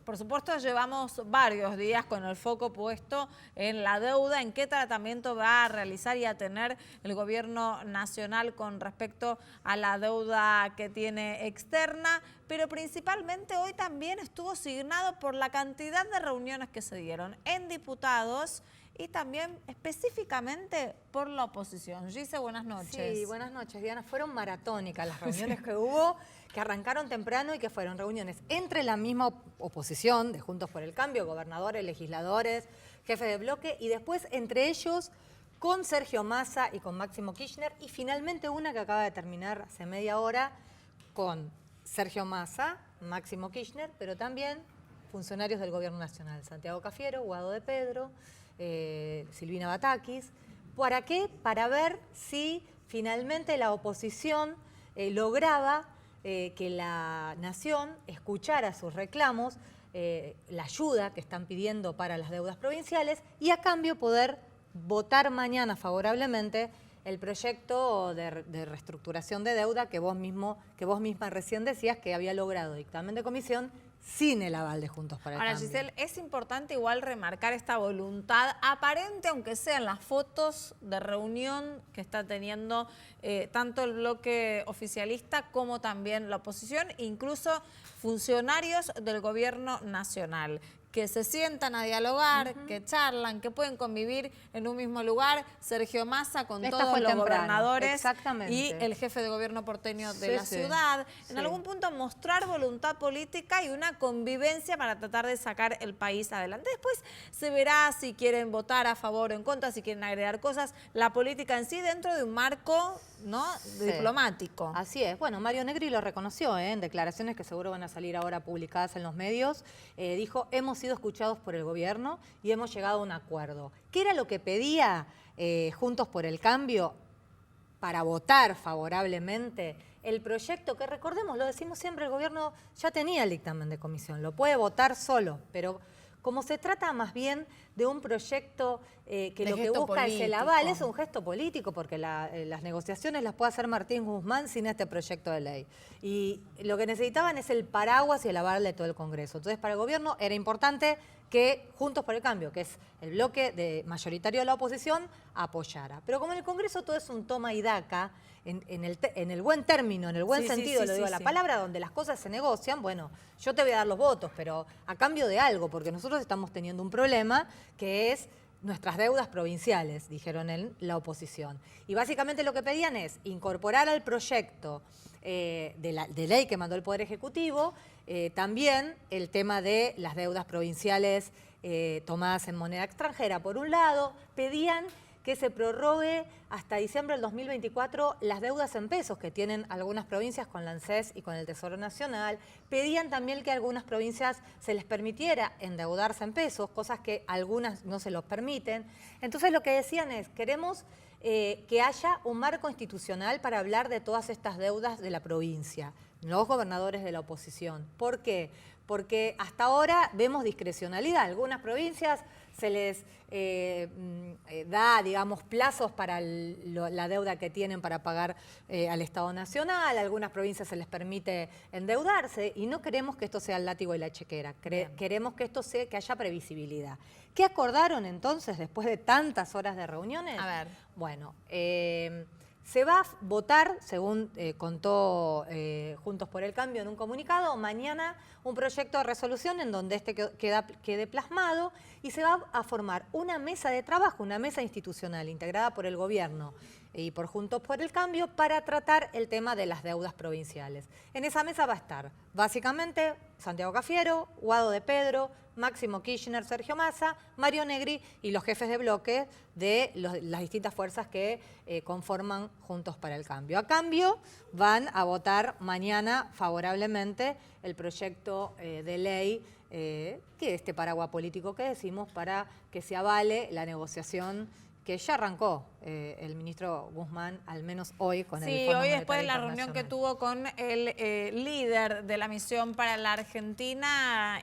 por supuesto, llevamos varios días con el foco puesto en la deuda, en qué tratamiento va a realizar y a tener el gobierno nacional con respecto a la deuda que tiene externa, pero principalmente hoy también estuvo signado por la cantidad de reuniones que se dieron en diputados y también específicamente por la oposición. Gise, buenas noches. Sí, buenas noches, Diana. Fueron maratónicas las reuniones que hubo, que arrancaron temprano y que fueron reuniones entre la misma oposición de Juntos por el Cambio, gobernadores, legisladores, jefes de bloque, y después entre ellos con Sergio Massa y con Máximo Kirchner, y finalmente una que acaba de terminar hace media hora con Sergio Massa, Máximo Kirchner, pero también funcionarios del Gobierno Nacional, Santiago Cafiero, Guado de Pedro, Silvina Batakis. ¿Para qué? Para ver si finalmente la oposición lograba que la nación escuchara sus reclamos, la ayuda que están pidiendo para las deudas provinciales y a cambio poder votar mañana favorablemente el proyecto de reestructuración de deuda que vos misma recién decías que había logrado dictamen de comisión sin el aval de Juntos para el Cambio. Ahora, Giselle, es importante igual remarcar esta voluntad aparente, aunque sean las fotos de reunión que está teniendo tanto el bloque oficialista como también la oposición, incluso funcionarios del gobierno nacional, que se sientan a dialogar, que charlan, que pueden convivir en un mismo lugar. Sergio Massa con todos los gobernadores y el jefe de gobierno porteño de la ciudad. En algún punto mostrar voluntad política y una convivencia para tratar de sacar el país adelante. Después se verá si quieren votar a favor o en contra, si quieren agregar cosas. La política en sí dentro de un marco, ¿no?, diplomático. Así es. Bueno, Mario Negri lo reconoció en declaraciones que seguro van a salir ahora publicadas en los medios. Dijo, hemos sido escuchados por el gobierno y hemos llegado a un acuerdo. ¿Qué era lo que pedía Juntos por el Cambio para votar favorablemente el proyecto? Que recordemos, lo decimos siempre, el gobierno ya tenía el dictamen de comisión, lo puede votar solo, pero como se trata más bien de un proyecto que lo que busca es el aval, es un gesto político, porque las negociaciones las puede hacer Martín Guzmán sin este proyecto de ley. Y lo que necesitaban es el paraguas y el aval de todo el Congreso. Entonces, para el gobierno era importante que Juntos por el Cambio, que es el bloque mayoritario de la oposición, apoyara. Pero como en el Congreso todo es un toma y daca, en el buen término, en el buen sentido, lo digo, la palabra donde las cosas se negocian, bueno, yo te voy a dar los votos, pero a cambio de algo, porque nosotros estamos teniendo un problema que es nuestras deudas provinciales, dijeron en la oposición. Y básicamente lo que pedían es incorporar al proyecto de ley que mandó el Poder Ejecutivo también el tema de las deudas provinciales tomadas en moneda extranjera. Por un lado, pedían que se prorrogue hasta diciembre del 2024 las deudas en pesos que tienen algunas provincias con la ANSES y con el Tesoro Nacional. Pedían también que a algunas provincias se les permitiera endeudarse en pesos, cosas que algunas no se los permiten. Entonces lo que decían es, queremos que haya un marco institucional para hablar de todas estas deudas de la provincia, los gobernadores de la oposición. ¿Por qué? Porque hasta ahora vemos discrecionalidad. Algunas provincias se les da, digamos, plazos para la deuda que tienen para pagar al Estado Nacional. A algunas provincias se les permite endeudarse y no queremos que esto sea el látigo y la chequera. Queremos que esto sea, que haya previsibilidad. ¿Qué acordaron entonces después de tantas horas de reuniones? A ver. Bueno, se va a votar, según contó Juntos por el Cambio en un comunicado, mañana un proyecto de resolución en donde quede plasmado y se va a formar una mesa de trabajo, una mesa institucional integrada por el gobierno y por Juntos por el Cambio para tratar el tema de las deudas provinciales. En esa mesa va a estar básicamente Santiago Cafiero, Guado de Pedro, Máximo Kirchner, Sergio Massa, Mario Negri y los jefes de bloque de las distintas fuerzas que conforman Juntos para el Cambio. A cambio, van a votar mañana favorablemente el proyecto de ley, que este paraguas político que decimos, para que se avale la negociación que ya arrancó el ministro Guzmán, al menos hoy, con el Fondo Monetario Internacional. Sí, hoy después de la reunión que Internacional. tuvo con el líder de la misión para la Argentina,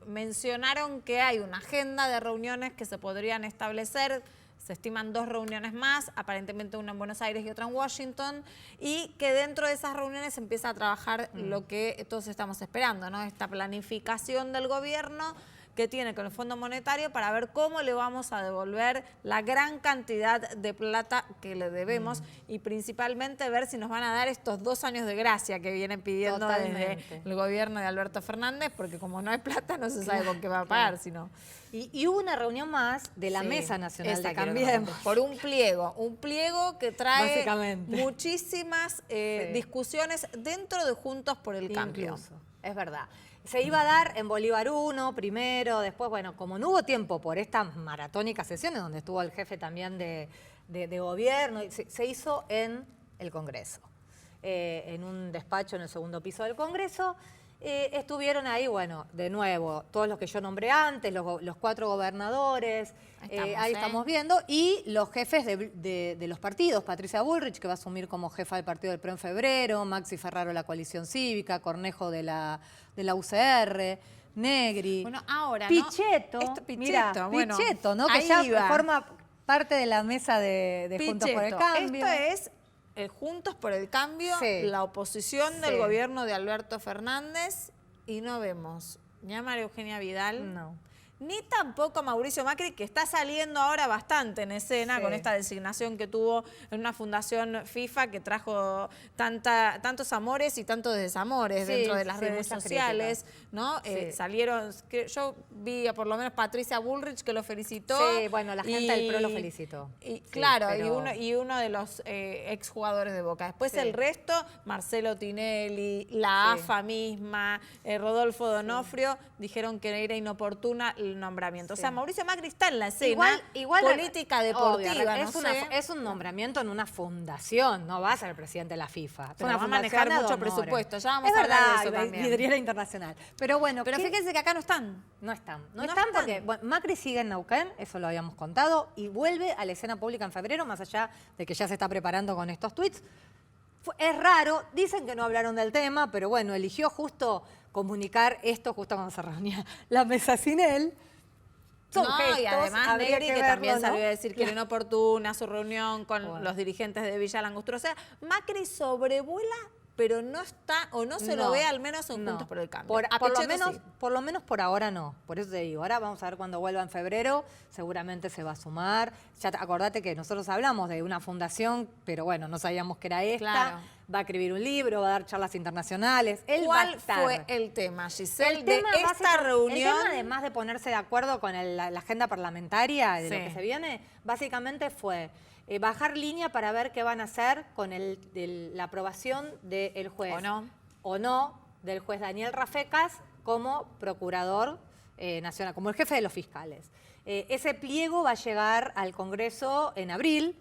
mencionaron que hay una agenda de reuniones que se podrían establecer. se estiman 2 reuniones más, aparentemente una en Buenos Aires y otra en Washington, y que dentro de esas reuniones se empieza a trabajar lo que todos estamos esperando, ¿no? Esta planificación del gobierno que tiene con el Fondo Monetario para ver cómo le vamos a devolver la gran cantidad de plata que le debemos y principalmente ver si nos van a dar estos 2 años de gracia que vienen pidiendo desde el gobierno de Alberto Fernández, porque como no hay plata no se sabe con qué va a pagar, sino... Y hubo una reunión más de la Mesa Nacional de Cambiemos. Por un pliego que trae muchísimas discusiones dentro de Juntos por el Cambio. Incluso, es verdad. Se iba a dar en Bolívar 1 primero, después, bueno, como no hubo tiempo por estas maratónicas sesiones donde estuvo el jefe también de gobierno, se hizo en el Congreso, en un despacho en el segundo piso del Congreso. Estuvieron ahí, bueno, de nuevo, todos los que yo nombré antes, los 4 gobernadores, ahí estamos viendo, y los jefes de los partidos, Patricia Bullrich, que va a asumir como jefa del partido del PRO en febrero, Maxi Ferraro, la Coalición Cívica, Cornejo de la UCR, Negri, bueno, ahora, Pichetto, bueno, Pichetto, ¿no? Que ya forma parte de la mesa de Juntos por el Cambio. Esto es Juntos por el Cambio, la oposición del gobierno de Alberto Fernández, y no vemos ni a María Eugenia Vidal, ni tampoco a Mauricio Macri, que está saliendo ahora bastante en escena con esta designación que tuvo en una fundación FIFA que trajo tantos amores y tantos desamores dentro de las redes sociales, ¿no? Salieron, yo vi a por lo menos Patricia Bullrich que lo felicitó. Sí, bueno, la gente del PRO lo felicitó. Claro, pero... y uno de los exjugadores de Boca. Después el resto, Marcelo Tinelli, la AFA misma, Rodolfo Donofrio, dijeron que era inoportuna el nombramiento. O sea, Mauricio Macri está en la escena política deportiva. Es un nombramiento en una fundación, no va a ser el presidente de la FIFA. Pero va a manejar mucho presupuesto, ya vamos a hablar de eso también. Vidriera internacional. Pero bueno, fíjense que acá no están. No están porque Macri sigue en Neuquén, eso lo habíamos contado, y vuelve a la escena pública en febrero, más allá de que ya se está preparando con estos tweets. Es raro, dicen que no hablaron del tema, pero bueno, eligió justo comunicar esto justo cuando se reunía la mesa sin él. Son gestos, y además Negri, que también salió a decir que era inoportuna su reunión con los dirigentes de Villa Langostura. O sea, Macri sobrevuela, pero no está, o no se lo ve al menos en Juntos por el Cambio. Por lo menos por ahora no. Por eso te digo, ahora vamos a ver cuando vuelva en febrero, seguramente se va a sumar. Ya acordate que nosotros hablamos de una fundación, pero bueno, no sabíamos que era esta. Claro. Va a escribir un libro, va a dar charlas internacionales. ¿Cuál fue el tema, Giselle, de esta reunión? El tema, además de ponerse de acuerdo con la agenda parlamentaria de lo que se viene, básicamente fue bajar línea para ver qué van a hacer con la aprobación del juez. O no, del juez Daniel Rafecas como procurador nacional, como el jefe de los fiscales. Ese pliego va a llegar al Congreso en abril,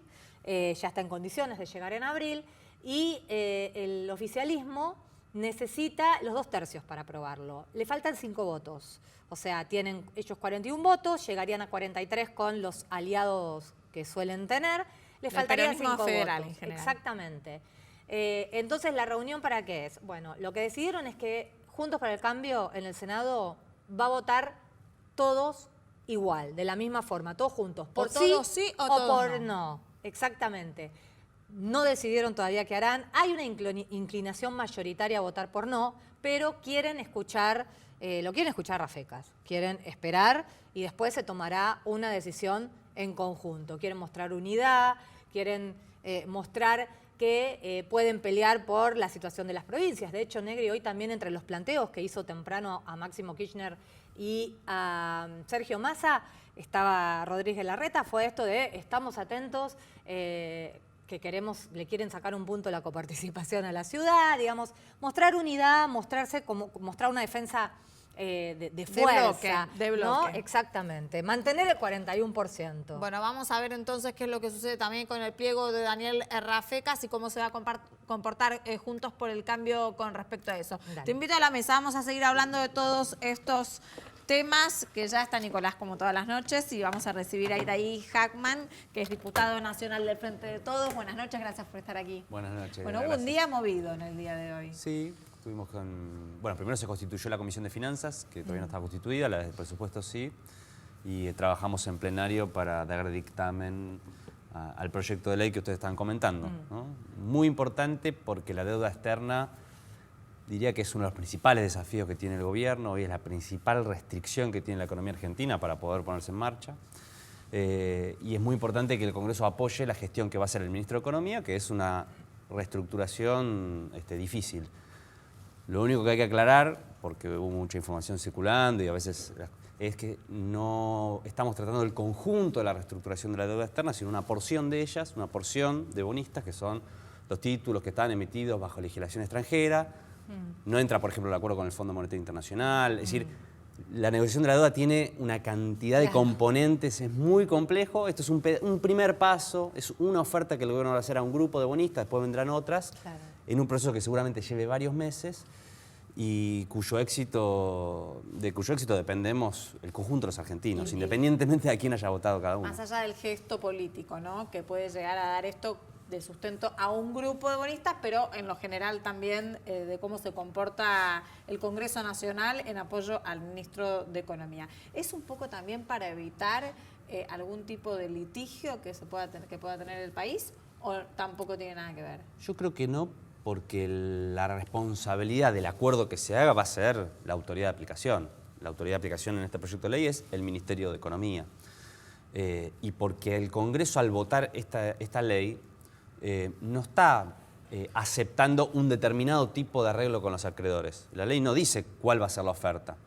ya está en condiciones de llegar en abril, y el oficialismo necesita los 2/3 para aprobarlo. Le faltan 5 votos. O sea, tienen ellos 41 votos, llegarían a 43 con los aliados que suelen tener. Le faltarían 5 federal votos. En general. Exactamente. Entonces, ¿la reunión para qué es? Bueno, lo que decidieron es que Juntos por el Cambio en el Senado va a votar todos igual, de la misma forma, todos juntos. ¿Por todos sí o todos por no? Exactamente. No decidieron todavía qué harán. Hay una inclinación mayoritaria a votar por no, pero quieren escuchar, lo quieren escuchar Rafecas. Quieren esperar y después se tomará una decisión en conjunto. Quieren mostrar unidad, quieren mostrar que pueden pelear por la situación de las provincias. De hecho, Negri hoy también entre los planteos que hizo temprano a Máximo Kirchner y a Sergio Massa, estaba Rodríguez Larreta, fue esto de estamos atentos, que le quieren sacar un punto la coparticipación a la ciudad, digamos, mostrar unidad, mostrar una defensa de fuerza. De bloque. ¿No? Exactamente, mantener el 41%. Bueno, vamos a ver entonces qué es lo que sucede también con el pliego de Daniel Rafecas y cómo se va a comportar Juntos por el Cambio con respecto a eso. Dale. Te invito a la mesa, vamos a seguir hablando de todos estos temas, que ya está Nicolás como todas las noches, y vamos a recibir a Iraí Hackman, que es diputado nacional del Frente de Todos. Buenas noches, gracias por estar aquí. Buenas noches. Bueno, hubo un día movido en el día de hoy. Sí, estuvimos con... Bueno, primero se constituyó la Comisión de Finanzas, que todavía no estaba constituida, la del presupuesto sí. y trabajamos en plenario para dar dictamen al proyecto de ley que ustedes están comentando, ¿no? Muy importante porque la deuda externa diría que es uno de los principales desafíos que tiene el gobierno, hoy es la principal restricción que tiene la economía argentina para poder ponerse en marcha. Y es muy importante que el Congreso apoye la gestión que va a hacer el ministro de Economía, que es una reestructuración difícil. Lo único que hay que aclarar, porque hubo mucha información circulando y a veces es que no estamos tratando el conjunto de la reestructuración de la deuda externa, sino una porción de ellas, una porción de bonistas, que son los títulos que están emitidos bajo legislación extranjera. No entra, por ejemplo, el acuerdo con el Fondo Monetario Internacional. Es decir, la negociación de la deuda tiene una cantidad de componentes, es muy complejo. Esto es un primer paso, es una oferta que el gobierno va a hacer a un grupo de bonistas, después vendrán otras, en un proceso que seguramente lleve varios meses y de cuyo éxito dependemos el conjunto de los argentinos, independientemente de a quién haya votado cada uno. Más allá del gesto político, ¿no?, que puede llegar a dar esto de sustento a un grupo de bonistas, pero en lo general también de cómo se comporta el Congreso Nacional en apoyo al ministro de Economía. ¿Es un poco también para evitar algún tipo de litigio que pueda tener el país o tampoco tiene nada que ver? Yo creo que no, porque la responsabilidad del acuerdo que se haga va a ser la autoridad de aplicación. La autoridad de aplicación en este proyecto de ley es el Ministerio de Economía. Y porque el Congreso, al votar esta ley, no está aceptando un determinado tipo de arreglo con los acreedores. La ley no dice cuál va a ser la oferta,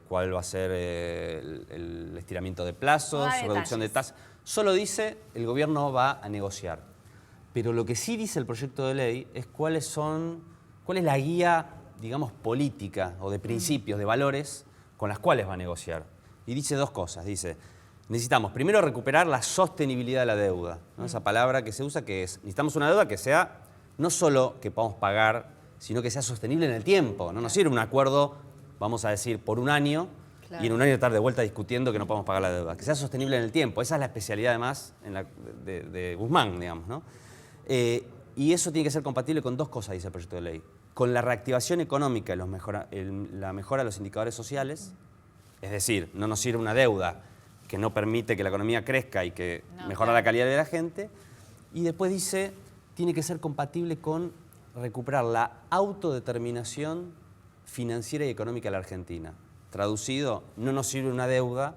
cuál va a ser el estiramiento de plazos, reducción de tasas. Solo dice el gobierno va a negociar. Pero lo que sí dice el proyecto de ley es cuál es la guía, digamos, política o de principios, de valores con las cuales va a negociar. Y dice dos cosas. Dice, necesitamos primero recuperar la sostenibilidad de la deuda, ¿no? Esa palabra que se usa, que es, necesitamos una deuda que sea no solo que podamos pagar, sino que sea sostenible en el tiempo. No nos sirve un acuerdo, vamos a decir, por un año, y en un año estar de vuelta discutiendo que no podemos pagar la deuda. Que sea sostenible en el tiempo. Esa es la especialidad, además, de Guzmán, digamos, ¿no? Y eso tiene que ser compatible con dos cosas, dice el proyecto de ley. Con la reactivación económica y la mejora de los indicadores sociales, es decir, no nos sirve una deuda que no permite que la economía crezca y que mejora la calidad de la gente. Y después dice, tiene que ser compatible con recuperar la autodeterminación financiera y económica de la Argentina. Traducido, no nos sirve una deuda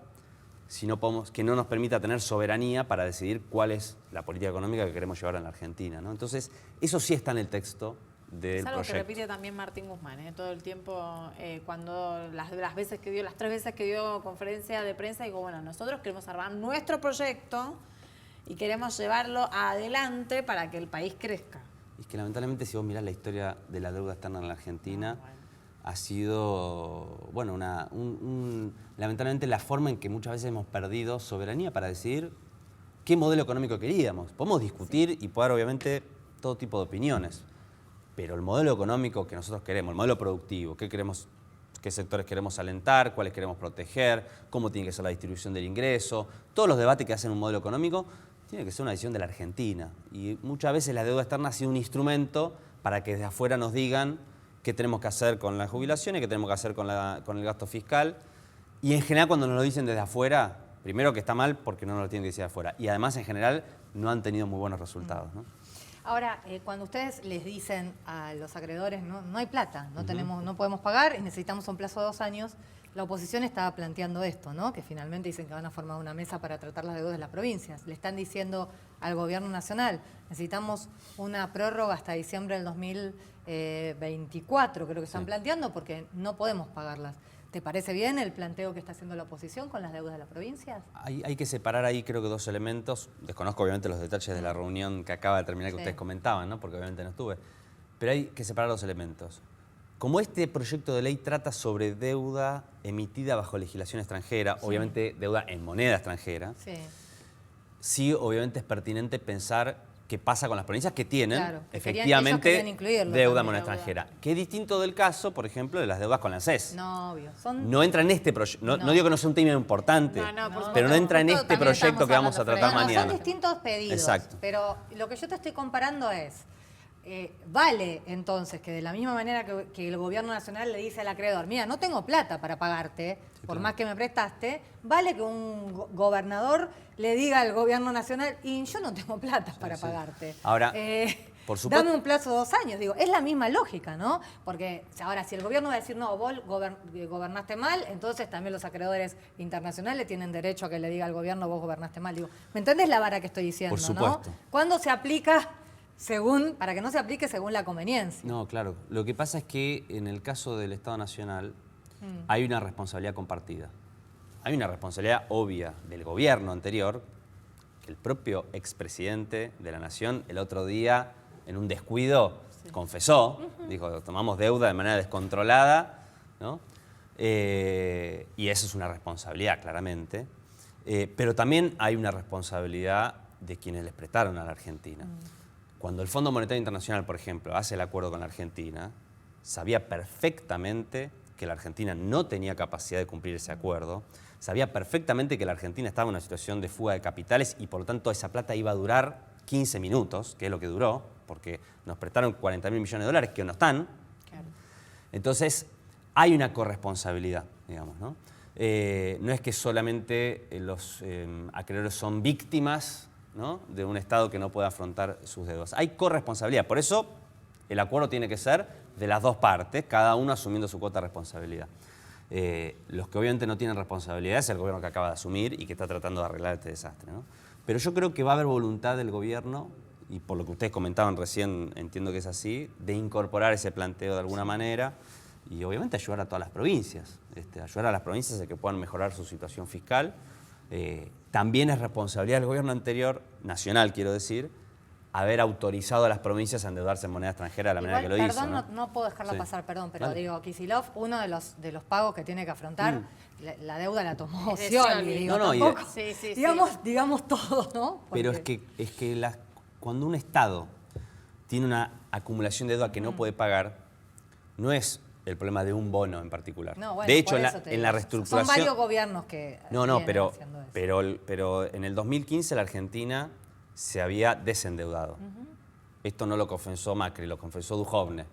que no nos permita tener soberanía para decidir cuál es la política económica que queremos llevar en la Argentina, ¿no? Entonces, eso sí está en el texto del proyecto. Es algo que repite también Martín Guzmán, todo el tiempo, cuando las 3 veces que dio conferencia de prensa, digo, bueno, nosotros queremos armar nuestro proyecto y queremos llevarlo adelante para que el país crezca. Es que lamentablemente, si vos mirás la historia de la deuda externa en la Argentina, ha sido, bueno, lamentablemente la forma en que muchas veces hemos perdido soberanía para decidir qué modelo económico queríamos. Podemos discutir y poder, obviamente, todo tipo de opiniones, pero el modelo económico que nosotros queremos, el modelo productivo, qué sectores queremos alentar, cuáles queremos proteger, cómo tiene que ser la distribución del ingreso, todos los debates que hacen un modelo económico, tiene que ser una decisión de la Argentina. Y muchas veces la deuda externa ha sido un instrumento para que desde afuera nos digan qué tenemos que hacer con las jubilaciones, qué tenemos que hacer con el gasto fiscal. Y en general, cuando nos lo dicen desde afuera, primero que está mal porque no nos lo tienen que decir de afuera. Y además, en general, no han tenido muy buenos resultados, ¿no? Ahora, cuando ustedes les dicen a los acreedores, no hay plata, no podemos pagar y necesitamos un plazo de 2 años, la oposición estaba planteando esto, ¿no? Que finalmente dicen que van a formar una mesa para tratar las deudas de las provincias. Le están diciendo al gobierno nacional, necesitamos una prórroga hasta diciembre del 2024, creo que están planteando, porque no podemos pagarlas. ¿Te parece bien el planteo que está haciendo la oposición con las deudas de las provincias? Hay que separar ahí, creo que 2 elementos. Desconozco obviamente los detalles de la reunión que acaba de terminar que ustedes comentaban, ¿no? Porque obviamente no estuve. Pero hay que separar 2 elementos. Como este proyecto de ley trata sobre deuda emitida bajo legislación extranjera, obviamente deuda en moneda extranjera, sí obviamente es pertinente pensar qué pasa con las provincias que tienen efectivamente deuda en moneda extranjera. Que es distinto del caso, por ejemplo, de las deudas con la ANSES. No, obvio. No entra en este proyecto, no digo que no sea un tema importante, pero no entra en este proyecto que vamos a tratar mañana. Son distintos pedidos, pero lo que yo te estoy comparando es vale entonces que de la misma manera que el gobierno nacional le dice al acreedor, mira, no tengo plata para pagarte, por más que me prestaste, vale que un gobernador le diga al gobierno nacional, y yo no tengo plata para pagarte. Ahora, por supuesto, dame un plazo de 2 años. Digo, es la misma lógica, ¿no? Porque ahora, si el gobierno va a decir, no, vos gobernaste mal, entonces también los acreedores internacionales tienen derecho a que le diga al gobierno, vos gobernaste mal. Digo, ¿me entendés la vara que estoy diciendo, por supuesto. ¿no? ¿Cuándo se aplica para que no se aplique según la conveniencia? No, claro. Lo que pasa es que en el caso del Estado Nacional hay una responsabilidad compartida. Hay una responsabilidad obvia del gobierno anterior, que el propio expresidente de la Nación el otro día, en un descuido, confesó, dijo, tomamos deuda de manera descontrolada, ¿no? Y eso es una responsabilidad, claramente. Pero también hay una responsabilidad de quienes les prestaron a la Argentina. Cuando el Fondo Monetario Internacional, por ejemplo, hace el acuerdo con la Argentina, sabía perfectamente que la Argentina no tenía capacidad de cumplir ese acuerdo, sabía perfectamente que la Argentina estaba en una situación de fuga de capitales y por lo tanto esa plata iba a durar 15 minutos, que es lo que duró, porque nos prestaron 40.000 millones de dólares que no están. Claro. Entonces, hay una corresponsabilidad, digamos, ¿no? No es que solamente los acreedores son víctimas, ¿no?, de un Estado que no puede afrontar sus deudas. Hay corresponsabilidad, por eso el acuerdo tiene que ser de las dos partes, cada uno asumiendo su cuota de responsabilidad. Los que obviamente no tienen responsabilidad es el gobierno que acaba de asumir y que está tratando de arreglar este desastre, ¿no? Pero yo creo que va a haber voluntad del gobierno, y por lo que ustedes comentaban recién, entiendo que es así, de incorporar ese planteo de alguna manera y obviamente ayudar a todas las provincias, ayudar a las provincias a que puedan mejorar su situación fiscal. También es responsabilidad del gobierno anterior, nacional quiero decir, haber autorizado a las provincias a endeudarse en moneda extranjera de la manera que lo hizo. Perdón, no puedo dejarlo pasar, perdón, pero Vale. digo, Kicillof, uno de los pagos que tiene que afrontar, la deuda la tomó Es de Scioli, Scioli. digo, No, tampoco, sí. digamos todo, ¿no? Pero Porque- es que cuando un Estado tiene una acumulación de deuda que no puede pagar, no es el problema de un bono en particular. No, bueno, de hecho, por en eso te la digo, reestructuración... son varios gobiernos que No, vienen pero haciendo eso. pero en el 2015 la Argentina se había desendeudado. Esto no lo confesó Macri, lo confesó Duhovne,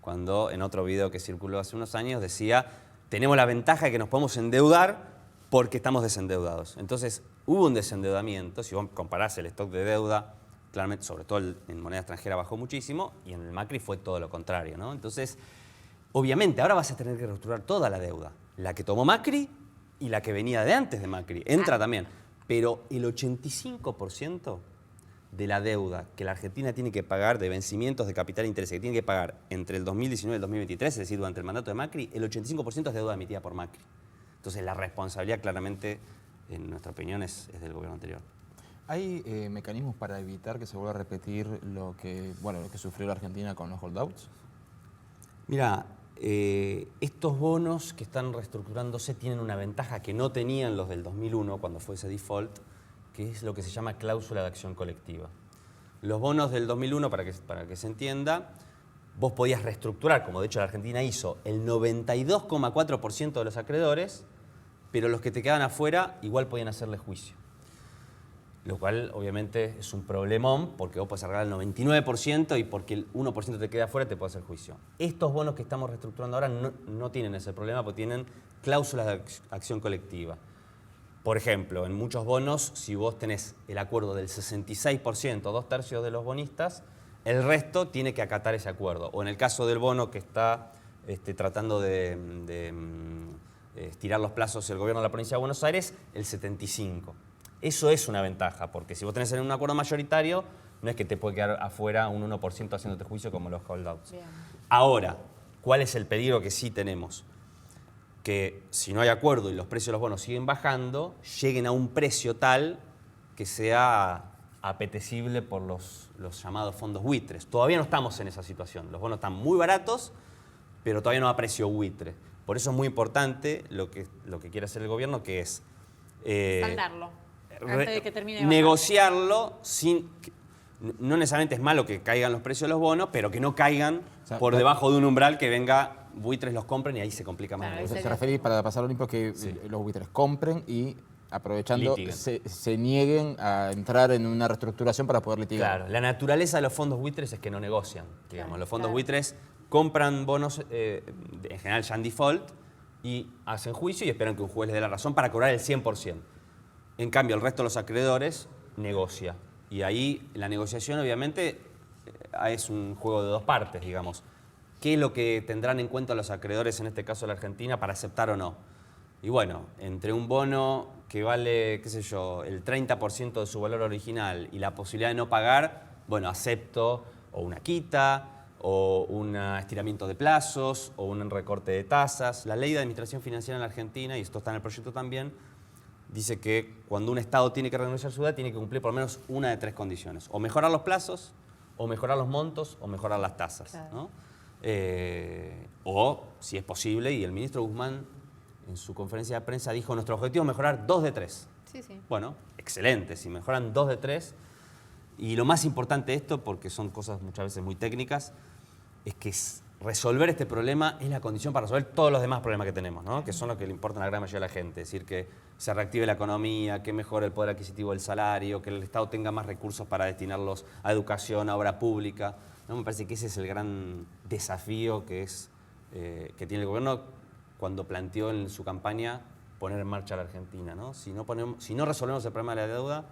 cuando en otro video que circuló hace unos años decía, tenemos la ventaja de que nos podemos endeudar porque estamos desendeudados. Entonces, hubo un desendeudamiento, si vos comparás el stock de deuda, claramente, sobre todo en moneda extranjera bajó muchísimo, y en el Macri fue todo lo contrario, ¿no? Entonces, obviamente, ahora vas a tener que reestructurar toda la deuda, la que tomó Macri y la que venía de antes de Macri, entra también. Pero el 85% de la deuda que la Argentina tiene que pagar de vencimientos de capital e interés que tiene que pagar entre el 2019 y el 2023, es decir, durante el mandato de Macri, el 85% es deuda emitida por Macri. Entonces la responsabilidad claramente, en nuestra opinión, es del gobierno anterior. ¿Hay mecanismos para evitar que se vuelva a repetir lo que sufrió la Argentina con los holdouts? Mira, estos bonos que están reestructurándose tienen una ventaja que no tenían los del 2001 cuando fue ese default, que es lo que se llama cláusula de acción colectiva. Los bonos del 2001, para que se entienda, vos podías reestructurar, como de hecho la Argentina hizo, el 92,4% de los acreedores, pero los que te quedaban afuera igual podían hacerle juicio. Lo cual obviamente es un problemón porque vos podés arreglar el 99% y porque el 1% te queda afuera te puede hacer juicio. Estos bonos que estamos reestructurando ahora no tienen ese problema porque tienen cláusulas de acción colectiva. Por ejemplo, en muchos bonos, si vos tenés el acuerdo del 66%, 2/3 de los bonistas, el resto tiene que acatar ese acuerdo. O en el caso del bono que está tratando de estirar los plazos el gobierno de la provincia de Buenos Aires, el 75%. Eso es una ventaja, porque si vos tenés un acuerdo mayoritario, no es que te puede quedar afuera un 1% haciéndote juicio como los holdouts. Bien. Ahora, ¿cuál es el peligro que sí tenemos? Que si no hay acuerdo y los precios de los bonos siguen bajando, lleguen a un precio tal que sea apetecible por los llamados fondos buitres. Todavía no estamos en esa situación. Los bonos están muy baratos, pero todavía no a precio buitre. Por eso es muy importante lo que quiere hacer el gobierno, que es Saldarlo. Antes de que termine de bajar. negociarlo sin... No necesariamente es malo que caigan los precios de los bonos, pero que no caigan sea, por debajo de un umbral que venga buitres los compren y ahí se complica más. Claro, la O cosa. sea, se referís, para pasar lo limpio, que los buitres compren y aprovechando, Litiguen. se nieguen a entrar en una reestructuración para poder litigar. Claro, la naturaleza de los fondos buitres es que no negocian. Digamos. Claro, Los fondos claro. buitres compran bonos, en general ya en default, y hacen juicio y esperan que un juez les dé la razón para cobrar el 100%. En cambio, el resto de los acreedores negocia. Y ahí la negociación, obviamente, es un juego de dos partes, digamos. ¿Qué es lo que tendrán en cuenta los acreedores, en este caso la Argentina, para aceptar o no? Y bueno, entre un bono que vale, qué sé yo, el 30% de su valor original y la posibilidad de no pagar, bueno, acepto o una quita, o un estiramiento de plazos, o un recorte de tasas. La ley de administración financiera en la Argentina, y esto está en el proyecto también, dice que cuando un Estado tiene que renegociar su deuda, tiene que cumplir por lo menos una de tres condiciones. O mejorar los plazos, o mejorar los montos, o mejorar las tasas. Claro. ¿No? O, si es posible, y el ministro Guzmán en su conferencia de prensa dijo, nuestro objetivo es mejorar 2 de 3. Sí, sí. Bueno, excelente, si mejoran 2 de 3. Y lo más importante de esto, porque son cosas muchas veces muy técnicas, es que resolver este problema es la condición para resolver todos los demás problemas que tenemos, ¿no? Que son los que le importan a la gran mayoría de la gente. Es decir, que se reactive la economía, que mejore el poder adquisitivo del salario, que el Estado tenga más recursos para destinarlos a educación, a obra pública, ¿no? Me parece que ese es el gran desafío que tiene el gobierno cuando planteó en su campaña poner en marcha a la Argentina, ¿no? Si no resolvemos el problema de la deuda,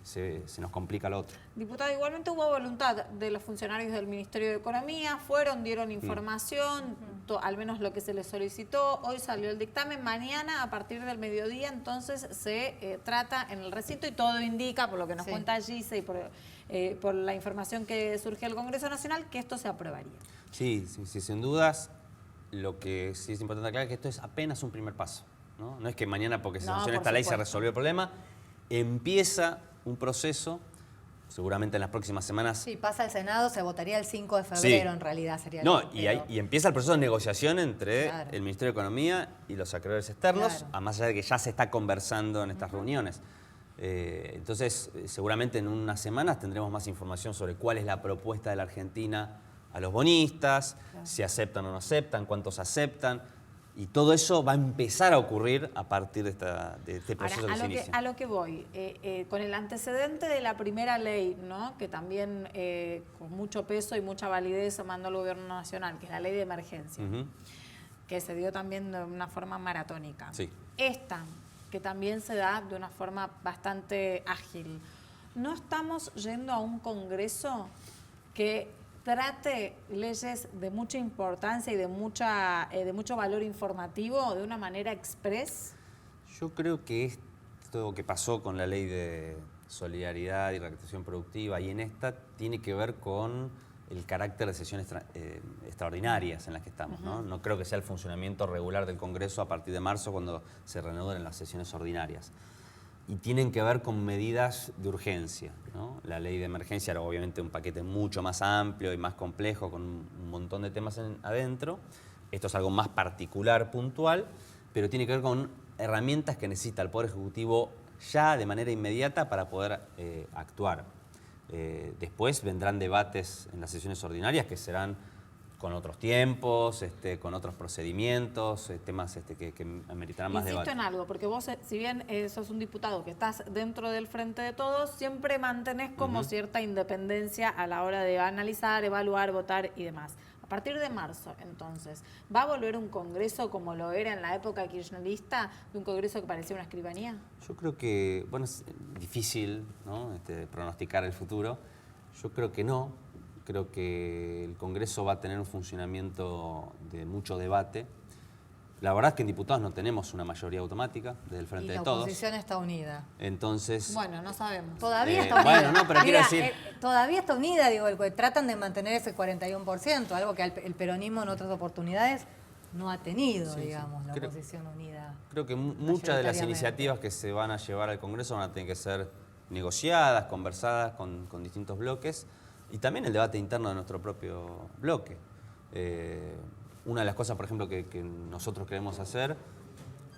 se nos complica lo otro. Diputado, igualmente hubo voluntad de los funcionarios del Ministerio de Economía, dieron información, al menos lo que se les solicitó, hoy salió el dictamen, mañana a partir del mediodía entonces se trata en el recinto y todo indica, por lo que nos Sí. cuenta Gise y por la información que surge del Congreso Nacional, que esto se aprobaría. Sí, sin dudas, lo que sí es importante aclarar es que esto es apenas un primer paso, ¿no? No es que mañana porque se No, sancione por esta ley se supuesto. resolvió el problema, empieza un proceso, seguramente en las próximas semanas. Sí, pasa al Senado, se votaría el 5 de febrero, Sí. en realidad sería el No, pero- y empieza el proceso de negociación entre Claro. el Ministerio de Economía y los acreedores externos, Claro. a más allá de que ya se está conversando en estas reuniones. Entonces, seguramente en unas semanas tendremos más información sobre cuál es la propuesta de la Argentina a los bonistas, si aceptan o no aceptan, cuántos aceptan. Y todo eso va a empezar a ocurrir a partir de este proceso Ahora, que se inicia. a lo que voy, con el antecedente de la primera ley, ¿no? Que también con mucho peso y mucha validez mandó el Gobierno Nacional, que es la ley de emergencia, Ujú. que se dio también de una forma maratónica. Sí. Esta, que también se da de una forma bastante ágil. ¿No estamos yendo a un Congreso que trate leyes de mucha importancia y de mucho valor informativo de una manera express? Yo creo que esto que pasó con la ley de solidaridad y reactivación productiva y en esta tiene que ver con el carácter de sesiones extraordinarias en las que estamos, ¿no? No creo que sea el funcionamiento regular del Congreso a partir de marzo cuando se reanuden las sesiones ordinarias. Y tienen que ver con medidas de urgencia, ¿no? La ley de emergencia era obviamente un paquete mucho más amplio y más complejo con un montón de temas adentro. Esto es algo más particular, puntual, pero tiene que ver con herramientas que necesita el Poder Ejecutivo ya de manera inmediata para poder actuar. Después vendrán debates en las sesiones ordinarias que serán con otros tiempos, con otros procedimientos, temas que ameritarán más Insisto debate. en algo, porque vos, si bien sos un diputado que estás dentro del Frente de Todos, siempre mantenés como cierta independencia a la hora de analizar, evaluar, votar y demás. A partir de marzo, entonces, ¿va a volver un Congreso como lo era en la época kirchnerista, de un Congreso que parecía una escribanía? Yo creo que, bueno, es difícil, ¿no? Pronosticar el futuro. Yo creo que no. Creo que el Congreso va a tener un funcionamiento de mucho debate. La verdad es que en diputados no tenemos una mayoría automática desde el Frente Y la de Todos. oposición está unida. Entonces, Bueno, no sabemos. Todavía está unida. bueno, no, pero quiero decir- todavía está unida, digo, tratan de mantener ese 41%, algo que el peronismo en otras oportunidades no ha tenido, Sí, sí. digamos, la Creo- oposición unida. creo que muchas de las Mayoritariamente. iniciativas que se van a llevar al Congreso van a tener que ser negociadas, conversadas con distintos bloques y también el debate interno de nuestro propio bloque. Una de las cosas, por ejemplo, que nosotros queremos hacer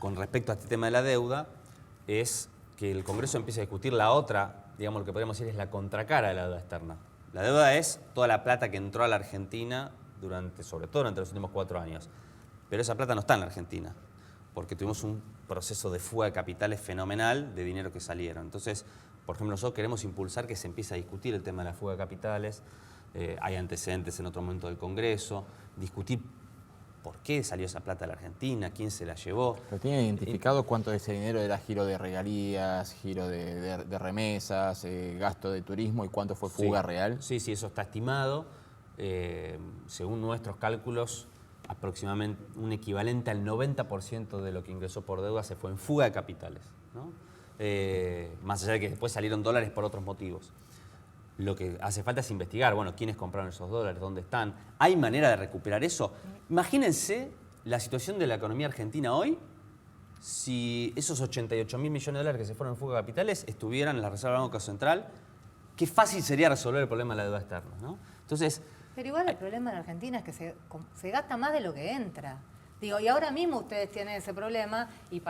con respecto a este tema de la deuda es que el Congreso empiece a discutir la otra, digamos, lo que podríamos decir es la contracara de la deuda externa. La deuda es toda la plata que entró a la Argentina sobre todo durante los últimos 4 años. Pero esa plata no está en la Argentina, porque tuvimos un proceso de fuga de capitales fenomenal de dinero que salieron. Entonces, por ejemplo, nosotros queremos impulsar que se empiece a discutir el tema de la fuga de capitales. Hay antecedentes en otro momento del Congreso, discutir por qué salió esa plata de la Argentina, quién se la llevó. ¿Pero tienen identificado cuánto de ese dinero era giro de regalías, giro de remesas, gasto de turismo y cuánto fue fuga real? Sí, eso está estimado. Según nuestros cálculos, aproximadamente un equivalente al 90% de lo que ingresó por deuda se fue en fuga de capitales, ¿no? Más allá de que después salieron dólares por otros motivos. Lo que hace falta es investigar, bueno, quiénes compraron esos dólares, dónde están. ¿Hay manera de recuperar eso? Imagínense la situación de la economía argentina hoy si esos 88.000 millones de dólares que se fueron en fuga de capitales estuvieran en la Reserva del Banco Central. Qué fácil sería resolver el problema de la deuda externa, ¿no? Entonces, pero igual el problema en Argentina es que se gasta más de lo que entra. Digo, y ahora mismo ustedes tienen ese problema y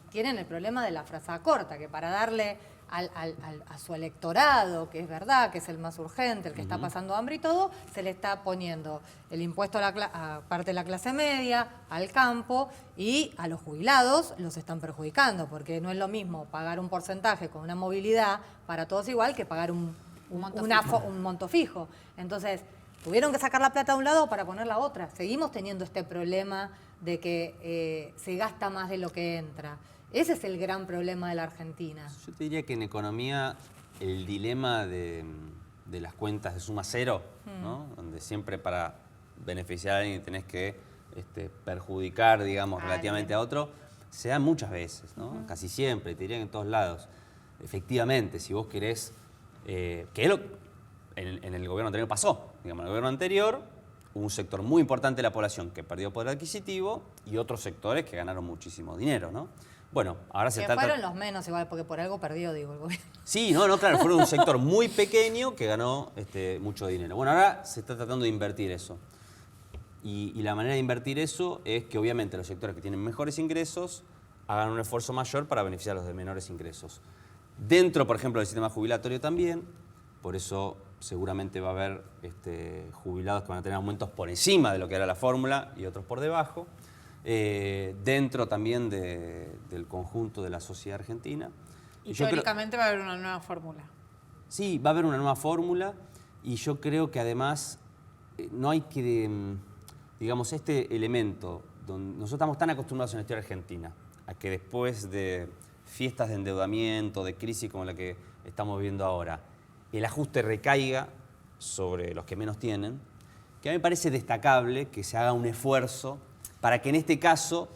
tienen el problema de la frazada corta, que para darle a su electorado, que es verdad, que es el más urgente, el que está pasando hambre y todo, se le está poniendo el impuesto a parte de la clase media, al campo, y a los jubilados los están perjudicando, porque no es lo mismo pagar un porcentaje con una movilidad para todos igual que pagar un monto fijo. Entonces, tuvieron que sacar la plata de un lado para ponerla a otra. Seguimos teniendo este problema de que se gasta más de lo que entra. Ese es el gran problema de la Argentina. Yo te diría que en economía el dilema de las cuentas de suma cero, ¿no? Donde siempre para beneficiar a alguien tenés que perjudicar, digamos, relativamente a otro, se da muchas veces, ¿no? Casi siempre, te diría que en todos lados. Efectivamente, si vos querés, que es lo en el gobierno anterior pasó. Digamos, en el gobierno anterior hubo un sector muy importante de la población que perdió poder adquisitivo y otros sectores que ganaron muchísimo dinero, ¿no? Bueno, ahora se trata... fueron los menos igual, porque por algo perdió, digo, el gobierno. Sí, claro, fueron un sector muy pequeño que ganó mucho dinero. Bueno, ahora se está tratando de invertir eso. Y la manera de invertir eso es que obviamente los sectores que tienen mejores ingresos hagan un esfuerzo mayor para beneficiar a los de menores ingresos. Dentro, por ejemplo, del sistema jubilatorio también, por eso seguramente va a haber jubilados que van a tener aumentos por encima de lo que era la fórmula y otros por debajo. Dentro también del conjunto de la sociedad argentina. Y teóricamente va a haber una nueva fórmula. Sí, va a haber una nueva fórmula y yo creo que además no hay que, digamos, este elemento, donde nosotros estamos tan acostumbrados en la historia argentina, a que después de fiestas de endeudamiento, de crisis como la que estamos viviendo ahora, el ajuste recaiga sobre los que menos tienen, que a mí me parece destacable que se haga un esfuerzo para que en este caso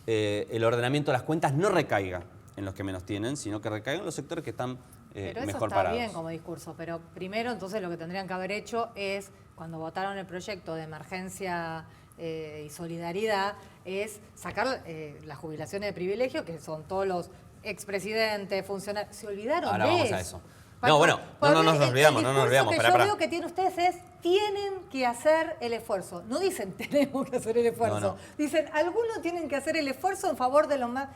el ordenamiento de las cuentas no recaiga en los que menos tienen, sino que recaiga en los sectores que están pero mejor eso parados. está bien como discurso, pero primero entonces lo que tendrían que haber hecho es, cuando votaron el proyecto de emergencia y solidaridad, es sacar las jubilaciones de privilegio, que son todos los expresidentes, funcionarios. Se olvidaron Ahora de vamos eso. a eso. No, bueno, no nos olvidamos, no nos olvidamos. El discurso que yo veo que tienen ustedes es, tienen que hacer el esfuerzo. No dicen, tenemos que hacer el esfuerzo. No. Dicen, algunos tienen que hacer el esfuerzo en favor de los más...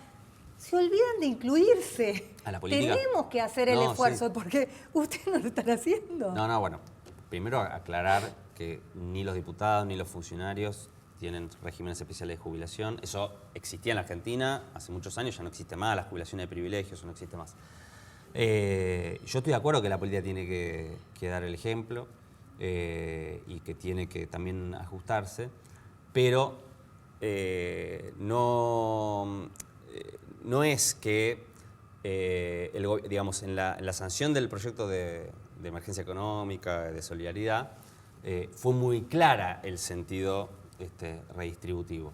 Se olvidan de incluirse. ¿A la política? Tenemos que hacer el esfuerzo, porque ustedes no lo están haciendo. No, bueno. Primero aclarar que ni los diputados ni los funcionarios tienen regímenes especiales de jubilación. Eso existía en la Argentina hace muchos años, ya no existe más. Las jubilaciones de privilegios, eso no existe más. Yo estoy de acuerdo que la política tiene que dar el ejemplo y que tiene que también ajustarse, pero no es que, digamos, en la sanción del proyecto de emergencia económica, de solidaridad, fue muy clara el sentido redistributivo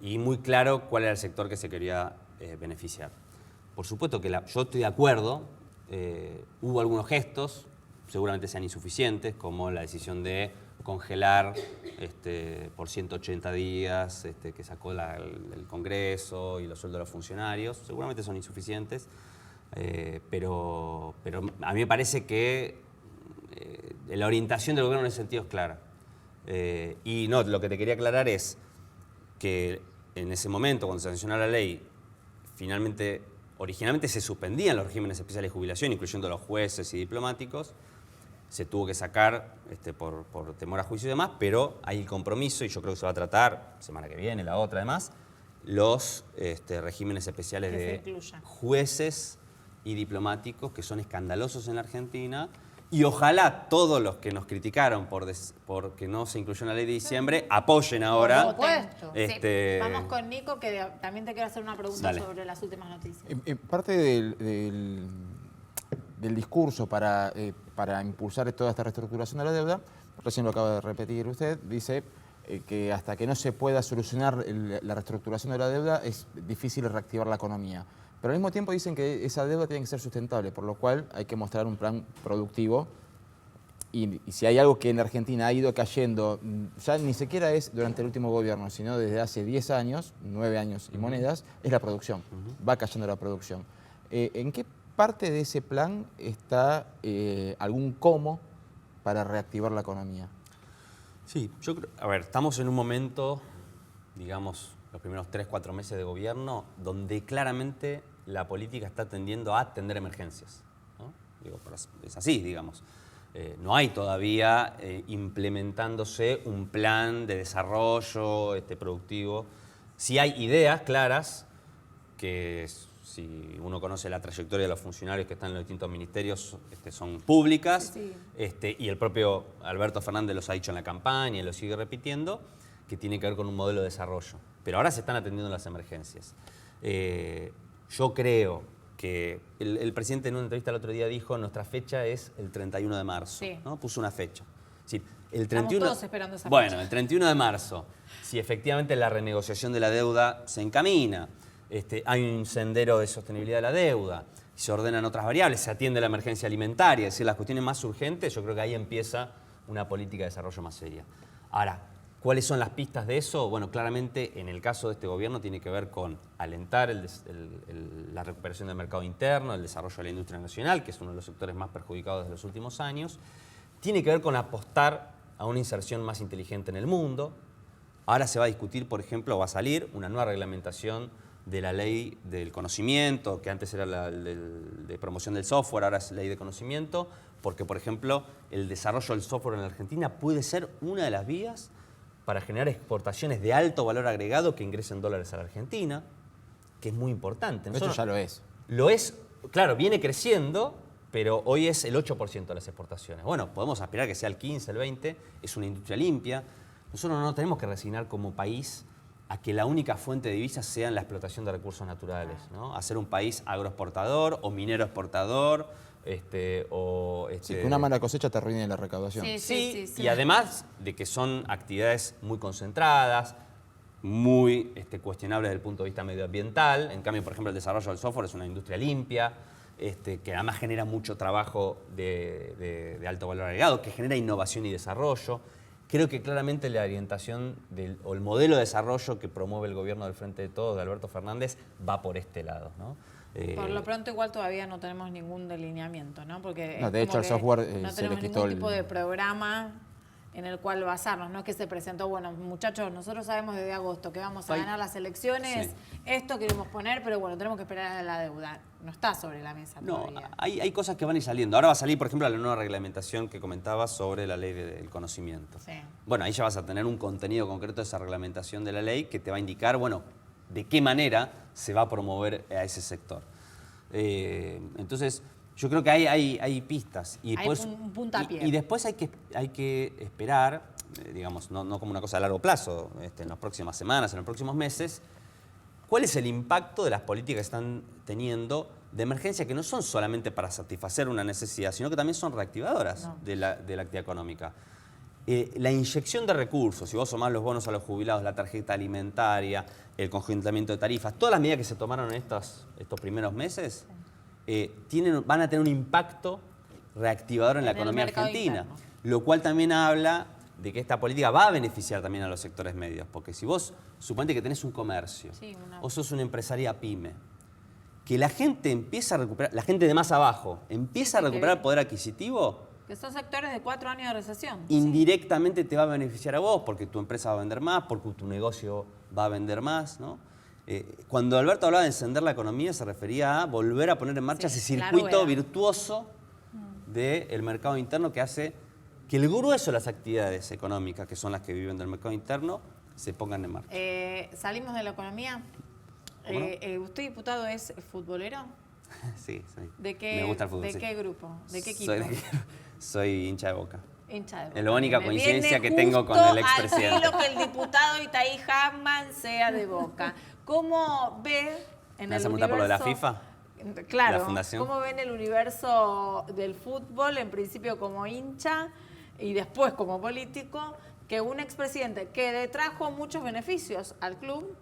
y muy claro cuál era el sector que se quería beneficiar. Por supuesto que yo estoy de acuerdo, hubo algunos gestos, seguramente sean insuficientes, como la decisión de congelar por 180 días que sacó el Congreso y los sueldos de los funcionarios, seguramente son insuficientes, pero a mí me parece que la orientación del gobierno en ese sentido es clara. Y no, lo que te quería aclarar es que en ese momento, cuando se sancionó la ley, originalmente se suspendían los regímenes especiales de jubilación, incluyendo los jueces y diplomáticos. Se tuvo que sacar por temor a juicio y demás, pero hay el compromiso, y yo creo que se va a tratar semana que viene, la otra además, los regímenes especiales Que se de incluyan. jueces y diplomáticos que son escandalosos en la Argentina. Y ojalá todos los que nos criticaron por que no se incluyó en la ley de diciembre apoyen ahora. Por supuesto. Este, Vamos con Nico, que también te quiero hacer una pregunta Dale. sobre las últimas noticias. Parte del discurso para impulsar toda esta reestructuración de la deuda, recién lo acaba de repetir usted, dice que hasta que no se pueda solucionar la reestructuración de la deuda es difícil reactivar la economía. Pero al mismo tiempo dicen que esa deuda tiene que ser sustentable, por lo cual hay que mostrar un plan productivo. Y si hay algo que en Argentina ha ido cayendo, ya ni siquiera es durante el último gobierno, sino desde hace 10 años, 9 años y monedas, es la producción. Va cayendo la producción. ¿En qué parte de ese plan está algún cómo para reactivar la economía? Sí, yo creo, a ver, estamos en un momento, digamos, los primeros 3, 4 meses de gobierno, donde claramente la política está tendiendo a atender emergencias, ¿no? Digo, es así, digamos. No hay todavía implementándose un plan de desarrollo productivo. Sí hay ideas claras que, si uno conoce la trayectoria de los funcionarios que están en los distintos ministerios, son públicas. Sí. Y el propio Alberto Fernández los ha dicho en la campaña y lo sigue repitiendo, que tiene que ver con un modelo de desarrollo. Pero ahora se están atendiendo las emergencias. Yo creo que el presidente en una entrevista el otro día dijo, nuestra fecha es el 31 de marzo. Sí. ¿No? Puso una fecha. Es decir, el Estamos 31, todos esperando esa bueno, fecha. el 31 de marzo, si efectivamente la renegociación de la deuda se encamina, hay un sendero de sostenibilidad de la deuda, se ordenan otras variables, se atiende la emergencia alimentaria, es decir, las cuestiones más urgentes, yo creo que ahí empieza una política de desarrollo más seria. Ahora, ¿cuáles son las pistas de eso? Bueno, claramente en el caso de este gobierno tiene que ver con alentar la recuperación del mercado interno, el desarrollo de la industria nacional, que es uno de los sectores más perjudicados de los últimos años. Tiene que ver con apostar a una inserción más inteligente en el mundo. Ahora se va a discutir, por ejemplo, va a salir una nueva reglamentación de la ley del conocimiento, que antes era la de promoción del software, ahora es ley de conocimiento, porque, por ejemplo, el desarrollo del software en la Argentina puede ser una de las vías para generar exportaciones de alto valor agregado que ingresen dólares a la Argentina, que es muy importante. Esto ya lo es. Lo es, claro, viene creciendo, pero hoy es el 8% de las exportaciones. Bueno, podemos aspirar a que sea el 15, el 20, es una industria limpia. Nosotros no nos tenemos que resignar como país a que la única fuente de divisas sea en la explotación de recursos naturales, ¿no? A ser un país agroexportador o minero exportador, Sí, que una mala cosecha te arruine la recaudación. Sí, y además de que son actividades muy concentradas, muy cuestionables desde el punto de vista medioambiental. En cambio, por ejemplo, el desarrollo del software es una industria limpia, que además genera mucho trabajo de alto valor agregado, que genera innovación y desarrollo. Creo que claramente la orientación o el modelo de desarrollo que promueve el gobierno del Frente de Todos, de Alberto Fernández, va por este lado, ¿no? Por lo pronto igual todavía no tenemos ningún delineamiento, ¿no? Porque No, de es como hecho, el que software no se tenemos le quitó ningún el... tipo de programa en el cual basarnos. No es que se presentó, bueno, muchachos, nosotros sabemos desde agosto que vamos a ganar las elecciones, Sí. Esto queremos poner, pero bueno, tenemos que esperar a la deuda. No está sobre la mesa No, todavía. hay cosas que van a ir saliendo. Ahora va a salir, por ejemplo, la nueva reglamentación que comentabas sobre la ley del conocimiento. Sí. Bueno, ahí ya vas a tener un contenido concreto de esa reglamentación de la ley que te va a indicar, bueno, de qué manera se va a promover a ese sector. Entonces, yo creo que hay pistas. Y Hay después, un puntapié. y después hay que esperar, digamos, no como una cosa a largo plazo, en las próximas semanas, en los próximos meses, cuál es el impacto de las políticas que están teniendo de emergencia, que no son solamente para satisfacer una necesidad, sino que también son reactivadoras de la actividad económica. La inyección de recursos, si vos sumás los bonos a los jubilados, la tarjeta alimentaria, el congelamiento de tarifas, todas las medidas que se tomaron en estos primeros meses van a tener un impacto reactivador en la En el economía mercado argentina, interno. lo cual también habla de que esta política va a beneficiar también a los sectores medios, porque si vos suponete que tenés un comercio o sos una empresaria pyme, que la gente empieza a recuperar, la gente de más abajo empieza a recuperar poder adquisitivo, Que son sectores de 4 años de recesión. indirectamente te va a beneficiar a vos, porque tu empresa va a vender más, porque tu negocio va a vender más, ¿no? Cuando Alberto hablaba de encender la economía, se refería a volver a poner en marcha ese la circuito rueda. virtuoso del mercado interno que hace que el grueso de las actividades económicas, que son las que viven del mercado interno, se pongan en marcha. Salimos de la economía. ¿Cómo no? ¿Usted, diputado, es futbolero? Sí, sí. ¿De qué, Me gusta el fútbol, ¿De sí. qué grupo? ¿De qué equipo? Soy hincha de Boca. Hincha de Boca. Es la única Me coincidencia viene que tengo con justo el expresidente. al filo que el diputado Itaí Hackman sea de Boca. ¿Cómo ve en ¿Me vas el a preguntar por lo de la universo- FIFA? Claro, ¿La fundación? ¿cómo ven el universo del fútbol, en principio como hincha y después como político, que un expresidente que le trajo muchos beneficios al club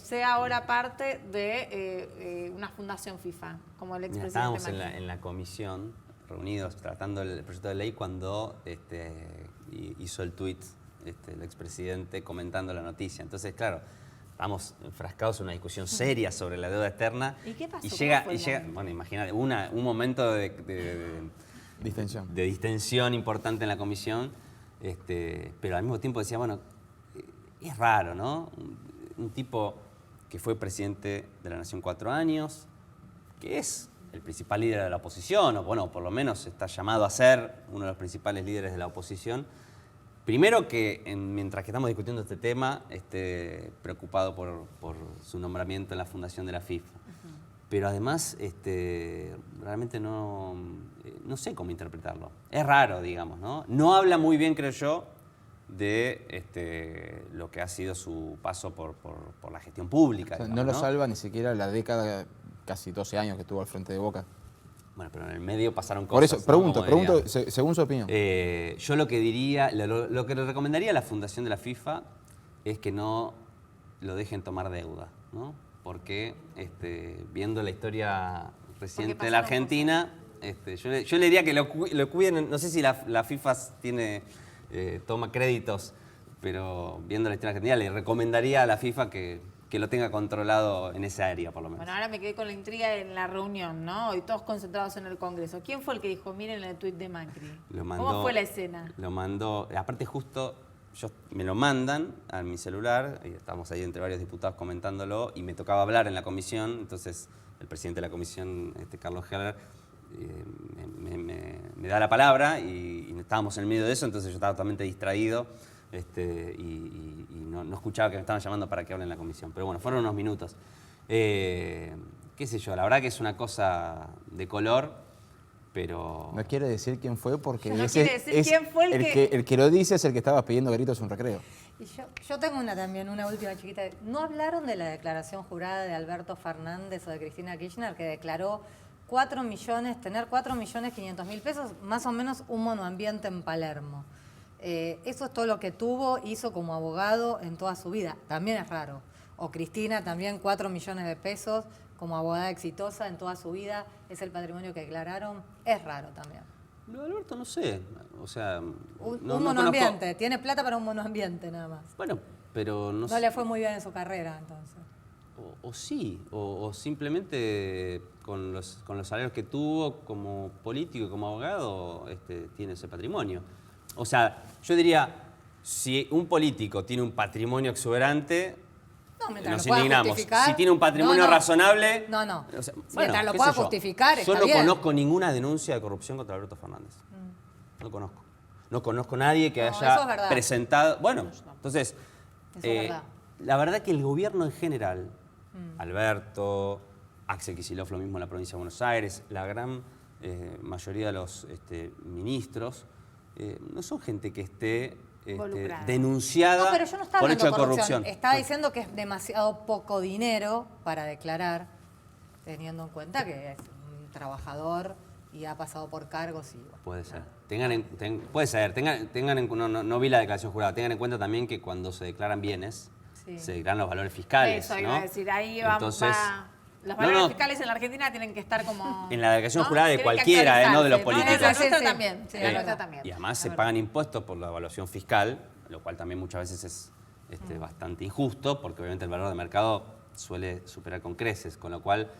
sea ahora parte de una fundación FIFA, como el Mira, expresidente estábamos Macri? en la comisión reunidos tratando el proyecto de ley cuando hizo el tuit el expresidente comentando la noticia. Entonces, claro, estamos enfrascados en una discusión seria sobre la deuda externa. ¿Y qué pasó? Y ¿Cómo llega, fue el momento? bueno, imagínate, un momento de Distensión. distensión importante en la comisión, pero al mismo tiempo decía, bueno, es raro, ¿no? Un tipo que fue presidente de la Nación 4 años, que es el principal líder de la oposición, o bueno, por lo menos está llamado a ser uno de los principales líderes de la oposición. Primero que mientras que estamos discutiendo este tema, preocupado por su nombramiento en la fundación de la FIFA. Pero además, realmente no sé cómo interpretarlo. Es raro, digamos, ¿no? No habla muy bien, creo yo, de lo que ha sido su paso por la gestión pública. O sea, digamos, no lo salva ni siquiera la década, casi 12 años que estuvo al frente de Boca. Bueno, pero en el medio pasaron cosas. Por eso, ¿no? pregunto, Como diría. según su opinión. Yo lo que diría, lo que le recomendaría a la fundación de la FIFA es que no lo dejen tomar deuda, ¿no? Porque viendo la historia reciente de la pasaron Argentina, yo le diría que lo cuiden. No sé si la FIFA toma créditos, pero viendo la historia argentina le recomendaría a la FIFA que lo tenga controlado en esa área, por lo menos. Bueno, ahora me quedé con la intriga en la reunión, ¿no? Hoy todos concentrados en el Congreso. ¿Quién fue el que dijo, miren el tuit de Macri? ¿Cómo fue la escena? Lo mandó, aparte justo, me lo mandan a mi celular, y estamos ahí entre varios diputados comentándolo, y me tocaba hablar en la comisión, entonces el presidente de la comisión, Carlos Heller, me da la palabra, y estábamos en el medio de eso, entonces yo estaba totalmente distraído, y no escuchaba que me estaban llamando para que hable en la comisión. Pero bueno, fueron unos minutos. Qué sé yo, la verdad que es una cosa de color, pero... No quiere decir quién fue porque No ese quiere decir es quién fue el que lo dice es el que estaba pidiendo gritos en un recreo. Y yo tengo una última chiquita. ¿No hablaron de la declaración jurada de Alberto Fernández o de Cristina Kirchner que declaró tener 4.500.000 pesos, más o menos un monoambiente en Palermo? Eso es todo lo que hizo como abogado en toda su vida. También es raro. O Cristina también 4 millones de pesos como abogada exitosa en toda su vida. Es el patrimonio que declararon. Es raro también. Lo de Alberto no sé, o sea... Un no monoambiente. conozco. Tiene plata para un monoambiente nada más. Bueno, pero no No sé. le fue muy bien en su carrera, entonces. O sí, o simplemente con los salarios que tuvo como político y como abogado, tiene ese patrimonio. O sea, yo diría, si un político tiene un patrimonio exuberante, mientras nos lo pueda indignamos. justificar. Si tiene un patrimonio razonable... No. o sea, Mientras lo qué pueda sé yo. justificar, está Yo no bien. conozco ninguna denuncia de corrupción contra Alberto Fernández. No conozco. No conozco a nadie que eso es haya verdad. presentado... Bueno, entonces... Eso es verdad. La verdad que el gobierno en general, Alberto, Axel Kicillof, lo mismo en la provincia de Buenos Aires, la gran mayoría de los ministros, no son gente que esté Involucrada. denunciada No, pero yo no estaba por hablando hecho de de corrupción. Estaba diciendo que es demasiado poco dinero para declarar, teniendo en cuenta que es un trabajador y ha pasado por cargos y bueno. Puede ser. Puede ser. No vi la declaración jurada. Tengan en cuenta también que cuando se declaran bienes, Sí. se declaran los valores fiscales. Eso ¿no? iba a decir, ahí vamos. Entonces, Los valores no. fiscales en la Argentina tienen que estar como... En la declaración ¿no? jurada de Tienen que cualquiera, no de los actualizarse. políticos. No, la nuestra Sí. también. Sí, la Eh, nuestra también. Y además se Es pagan impuestos por la evaluación fiscal, lo cual también muchas veces es bastante injusto, porque obviamente el valor de mercado suele superar con creces, con lo cual,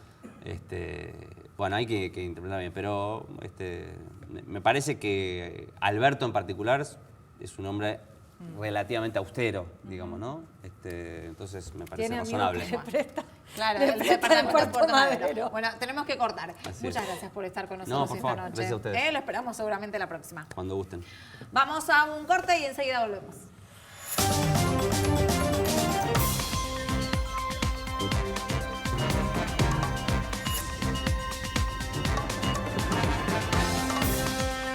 bueno, hay que interpretar bien. Pero me parece que Alberto en particular es un hombre relativamente austero, digamos, ¿no? Entonces me parece Tiene amigos razonable. que le prestan. Claro, Le el prestan departamento Puerto Puerto Madero. Madero. Bueno, tenemos que cortar. Así Muchas es. gracias por estar con No, nosotros por esta favor, noche. gracias a ustedes. Lo esperamos seguramente la próxima. Cuando gusten. Vamos a un corte y enseguida volvemos.